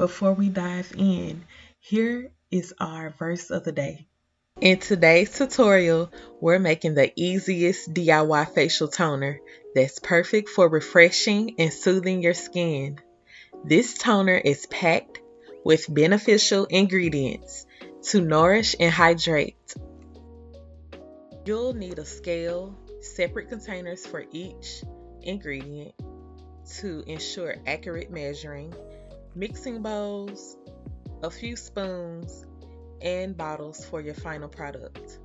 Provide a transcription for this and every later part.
Before we dive in, here is our verse of the day. In today's tutorial, we're making the easiest DIY facial toner that's perfect for refreshing and soothing your skin. This toner is packed with beneficial ingredients to nourish and hydrate. You'll need a scale, separate containers for each ingredient to ensure accurate measuring, mixing bowls, a few spoons, and bottles for your final product.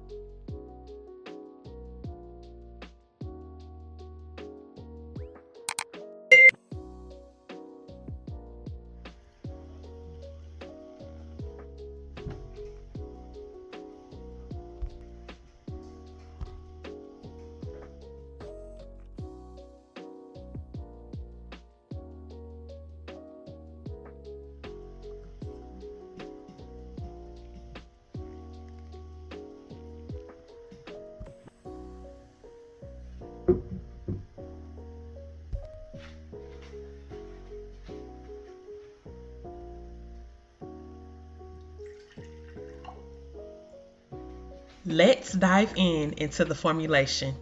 Let's dive into the formulation.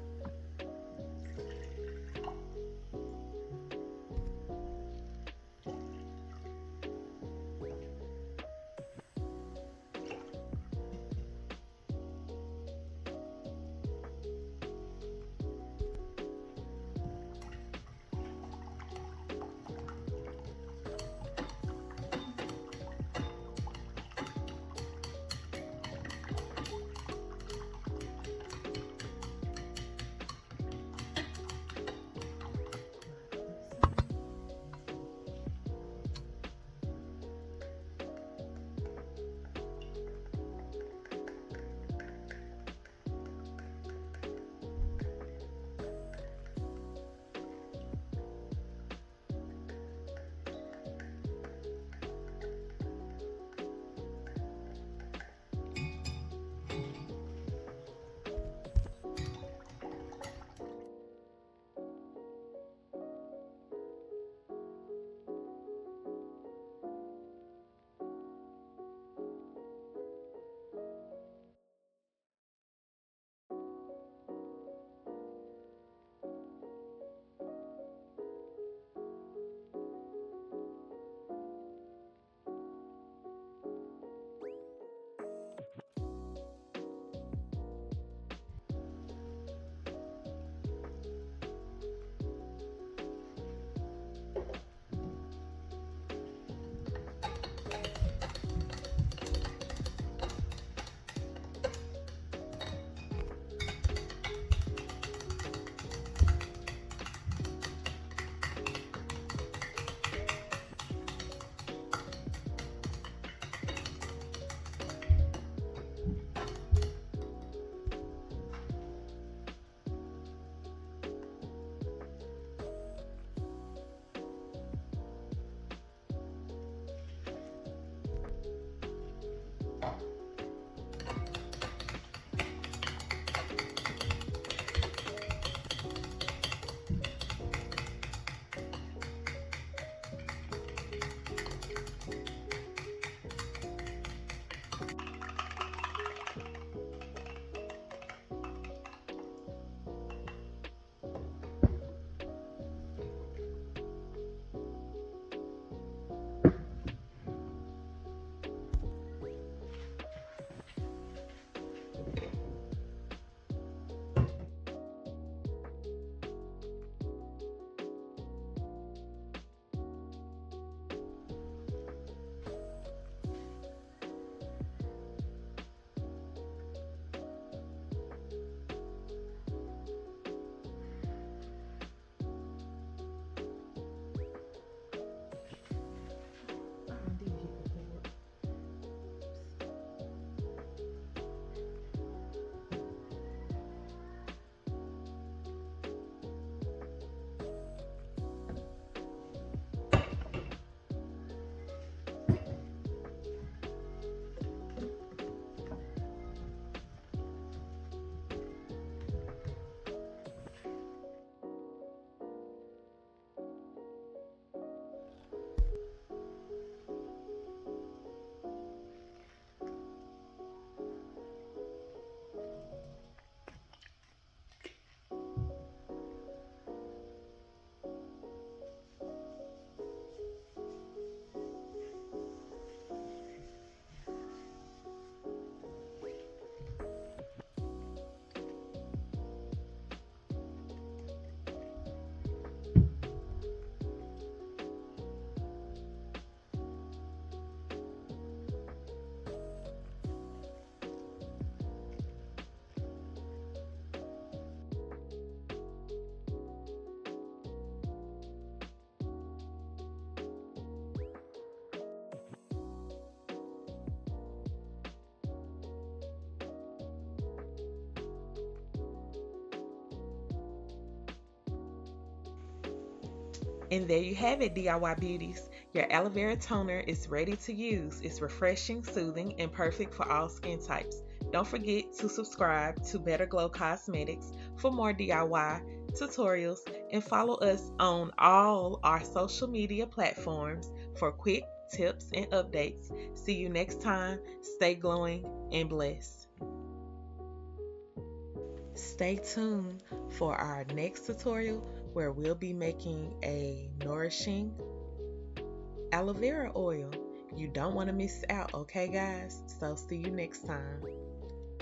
And there you have it, DIY beauties. Your aloe vera toner is ready to use. It's refreshing, soothing, and perfect for all skin types. Don't forget to subscribe to Better Glow Cosmetics for more DIY tutorials and follow us on all our social media platforms for quick tips and updates. See you next time. Stay glowing and blessed. Stay tuned for our next tutorial where we'll be making a nourishing aloe vera oil. You don't want to miss out, okay guys? So see you next time.